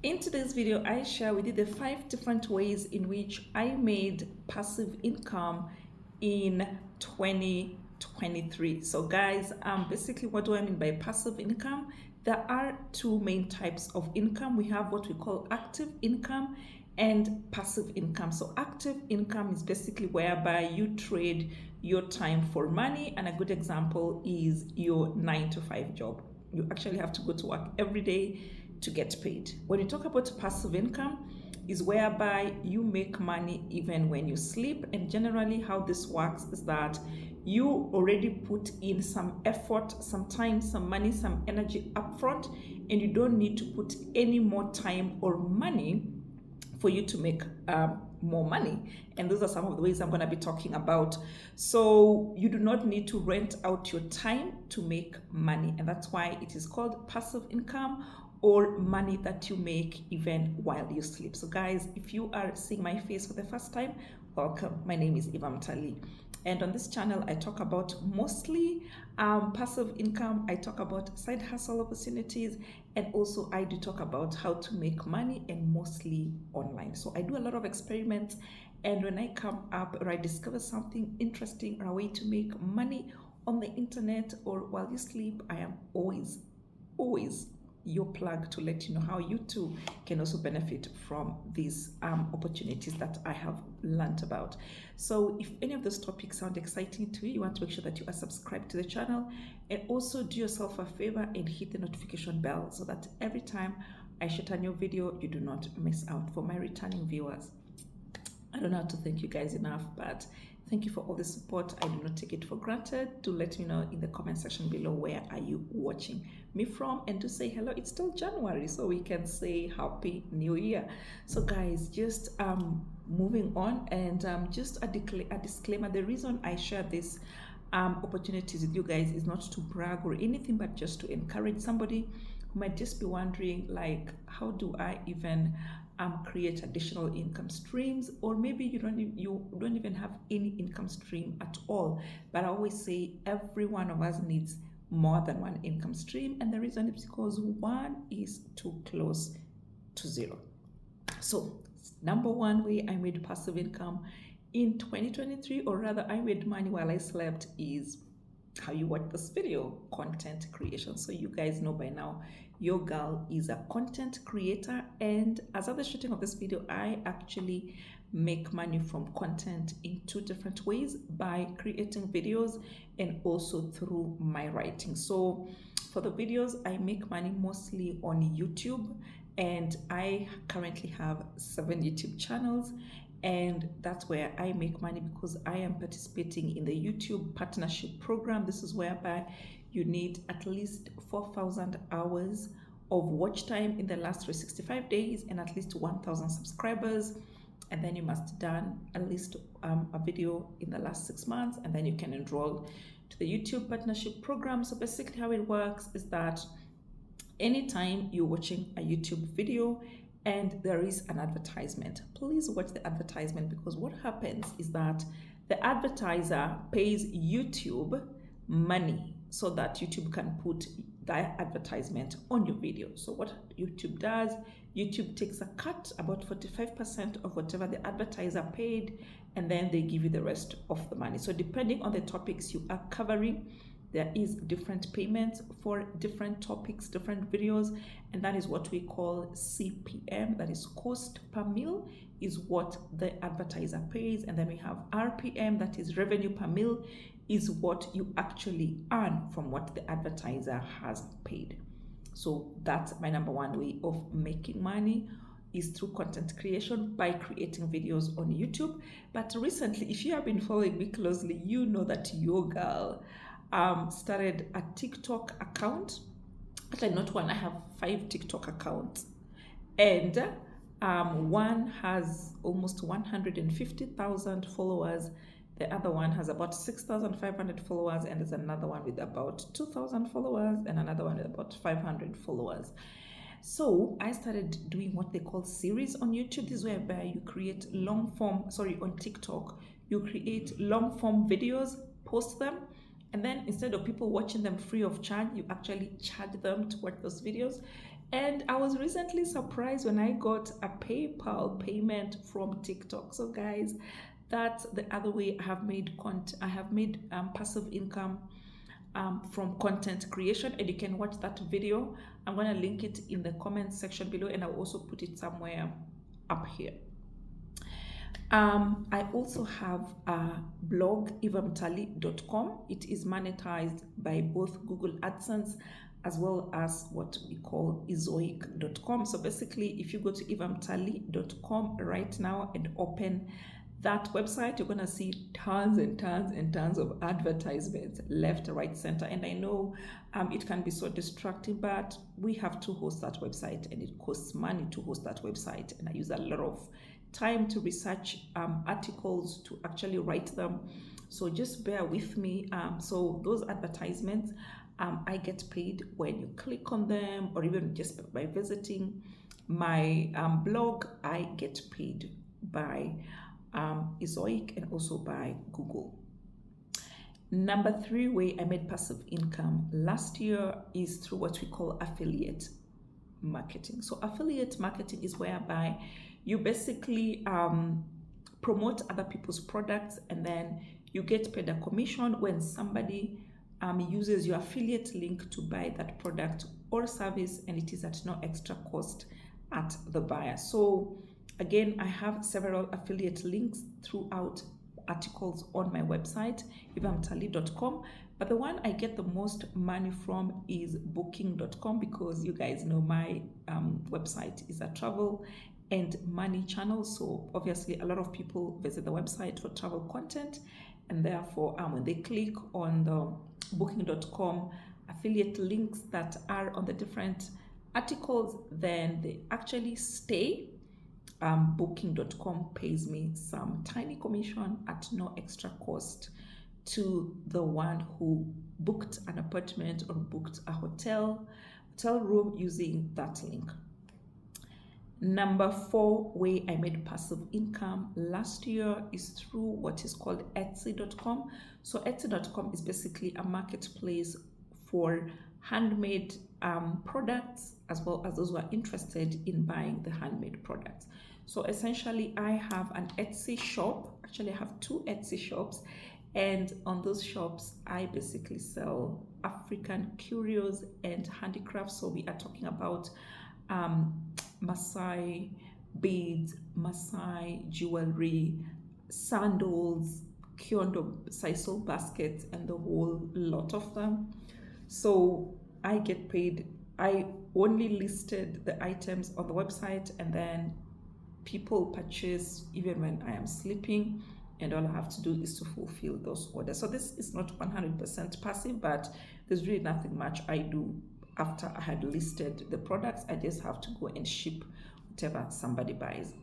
In today's video, I share with you the 5 different ways in which I made passive income in 2023. So guys, basically what do I mean by passive income? There are two main types of income. We have what we call active income and passive income. So active income is basically whereby you trade your time for money, and a good example is your 9 to 5 job. You actually have to go to work every day to get paid. When you talk about passive income, is whereby you make money even when you sleep. And generally, how this works is that you already put in some effort, some time, some money, some energy upfront, and you don't need to put any more time or money for you to make more money. And those are some of the ways I'm going to be talking about. So you do not need to rent out your time to make money, and that's why it is called passive income, or money that you make even while you sleep. So guys, if you are seeing my face for the first time, welcome. My name is Eva Mtali, and on this channel I talk about mostly passive income. I talk about side hustle opportunities, and also I do talk about how to make money, and mostly online. So I do a lot of experiments, and when I come up or I discover something interesting or a way to make money on the internet or while you sleep, I am always your plug to let you know how you too can also benefit from these opportunities that I have learned about. So if any of those topics sound exciting to you, you want to make sure that you are subscribed to the channel, and also do yourself a favor and hit the notification bell so that every time I share a new video, you do not miss out. For my returning viewers, I don't know how to thank you guys enough, but thank you for all the support. I do not take it for granted. Do let me know in the comment section below where are you watching me from, and to say hello. It's still January, so we can say Happy New Year. So guys, just moving on, and just a disclaimer. The reason I share this opportunities with you guys is not to brag or anything, but just to encourage somebody who might just be wondering, like, how do I even create additional income streams? Or maybe you don't even have any income stream at all. But I always say every one of us needs more than one income stream, and the reason is because one is too close to zero. So number one way I made passive income in 2023, or rather I made money while I slept, is how you watch this video: content creation. So you guys know by now, your girl is a content creator, and as of the shooting of this video, I actually make money from content in 2 different ways: by creating videos and also through my writing. So for the videos, I make money mostly on YouTube, and I currently have 7 YouTube channels, and that's where I make money because I am participating in the YouTube partnership program. This is whereby you need at least 4,000 hours of watch time in the last 365 days and at least 1,000 subscribers, and then you must have done at least a video in the last 6 months, and then you can enroll to the YouTube partnership program. So basically how it works is that anytime you're watching a YouTube video and there is an advertisement, please watch the advertisement, because what happens is that the advertiser pays YouTube money so that YouTube can put that advertisement on your video. So what YouTube does, YouTube takes a cut, about 45% of whatever the advertiser paid, and then they give you the rest of the money. So depending on the topics you are covering, there is different payments for different topics, different videos, and that is what we call CPM, that is cost per mil, is what the advertiser pays. And then we have RPM, that is revenue per mil, is what you actually earn from what the advertiser has paid. So that's my number one way of making money, is through content creation by creating videos on YouTube. But recently, if you have been following me closely, you know that your girl started a TikTok account. Actually, not one, I have 5 TikTok accounts, and one has almost 150,000 followers, the other one has about 6,500 followers, and there's another one with about 2,000 followers, and another one with about 500 followers. So I started doing what they call series on YouTube. This is whereby you create on TikTok, you create long form videos, post them, and then instead of people watching them free of charge, you actually charge them to watch those videos. And I was recently surprised when I got a PayPal payment from TikTok. So guys, that's the other way I have made passive income from content creation, and you can watch that video. I'm going to link it in the comment section below, and I'll also put it somewhere up here. I also have a blog, evamtali.com. It is monetized by both Google AdSense as well as what we call ezoic.com. So basically, if you go to evamtali.com right now and open that website, you're going to see tons and tons and tons of advertisements left, right, center. And I know it can be so distracting, but we have to host that website, and it costs money to host that website. And I use a lot of time to research articles to actually write them. So just bear with me. So those advertisements, I get paid when you click on them, or even just by visiting my blog. I get paid by Ezoic and also by Google. Number 3 way I made passive income last year is through what we call affiliate marketing. So affiliate marketing is whereby you basically promote other people's products, and then you get paid a commission when somebody uses your affiliate link to buy that product or service, and it is at no extra cost at the buyer. So again, I have several affiliate links throughout articles on my website, evamtali.com. But the one I get the most money from is booking.com, because you guys know my website is a travel and money channel. So obviously a lot of people visit the website for travel content, and therefore when they click on the booking.com affiliate links that are on the different articles, then they actually stay. Booking.com pays me some tiny commission at no extra cost to the one who booked an apartment or booked a hotel room using that link. Number 4 way I made passive income last year is through what is called Etsy.com. So Etsy.com is basically a marketplace for handmade products, as well as those who are interested in buying the handmade products. So essentially, I have an Etsy shop. Actually, I have 2 Etsy shops, and on those shops, I basically sell African curios and handicrafts. So we are talking about Maasai beads, Maasai jewelry, sandals, kiondo sisal baskets, and the whole lot of them. So I get paid. I only listed the items on the website, and then people purchase even when I am sleeping, and all I have to do is to fulfill those orders. So this is not 100% passive, but there's really nothing much I do after I had listed the products. I just have to go and ship whatever somebody buys.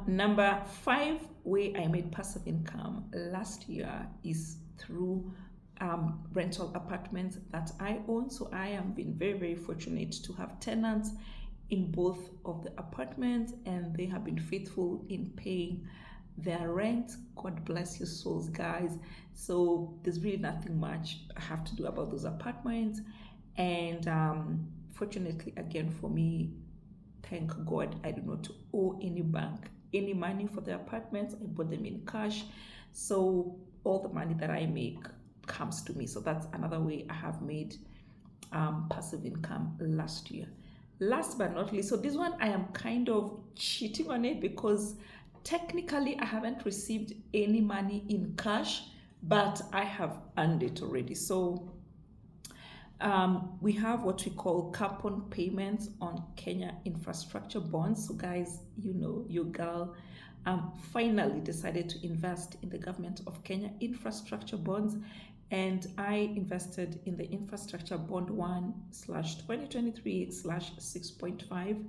Number 5 way I made passive income last year is through rental apartments that I own. So I have been very, very fortunate to have tenants in both of the apartments, and they have been faithful in paying their rent. God bless your souls, guys. So there's really nothing much I have to do about those apartments. And fortunately, again, for me, thank God, I do not owe any bank any money for the apartments. I bought them in cash. So all the money that I make comes to me. So that's another way I have made passive income last year. Last but not least, so this one I am kind of cheating on it, because technically I haven't received any money in cash, but I have earned it already. So we have what we call coupon payments on Kenya infrastructure bonds. So guys, you know, your girl finally decided to invest in the government of Kenya infrastructure bonds, and I invested in the infrastructure bond 1/2023/6.5,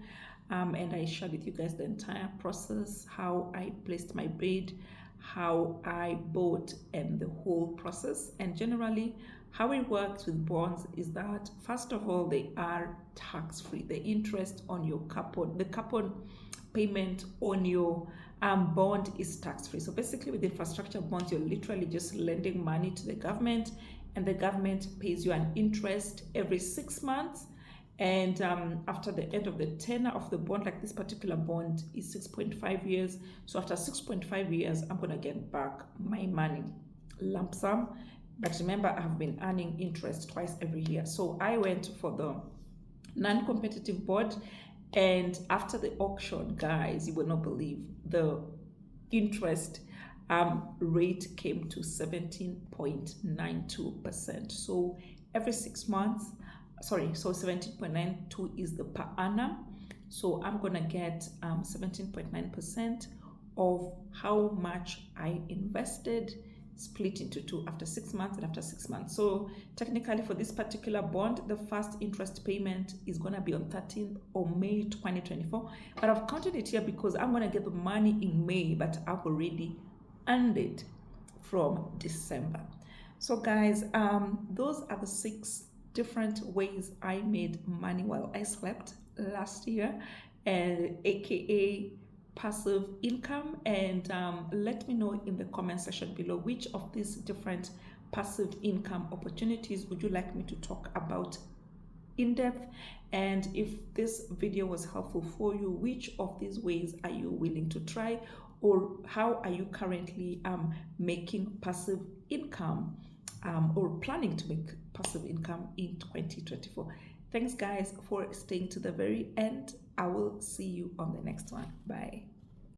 and I shared with you guys the entire process, how I placed my bid, how I bought, and the whole process. And generally, how it works with bonds is that, first of all, they are tax-free. The interest on your coupon, the coupon payment on your bond is tax-free. So basically, with infrastructure bonds, you're literally just lending money to the government, and the government pays you an interest every 6 months. And after the end of the tenor of the bond, like this particular bond is 6.5 years. So after 6.5 years, I'm going to get back my money, lump sum. But remember, I've been earning interest twice every year. So I went for the non-competitive bond. And after the auction, guys, you will not believe the interest rate came to 17.92%. So every 6 months, sorry, so 17.92 is the per annum. So I'm gonna get 17.9% of how much I invested, split into two, after 6 months and after 6 months. So technically for this particular bond, the first interest payment is going to be on 13th of May 2024. But I've counted it here because I'm going to get the money in May, but I've already earned it from December. So guys, those are the 6 different ways I made money while I slept last year, and aka passive income. And let me know in the comment section below which of these different passive income opportunities would you like me to talk about in depth. And if this video was helpful for you, which of these ways are you willing to try, or how are you currently making passive income, or planning to make passive income in 2024. Thanks guys for staying to the very end. I will see you on the next one. Bye.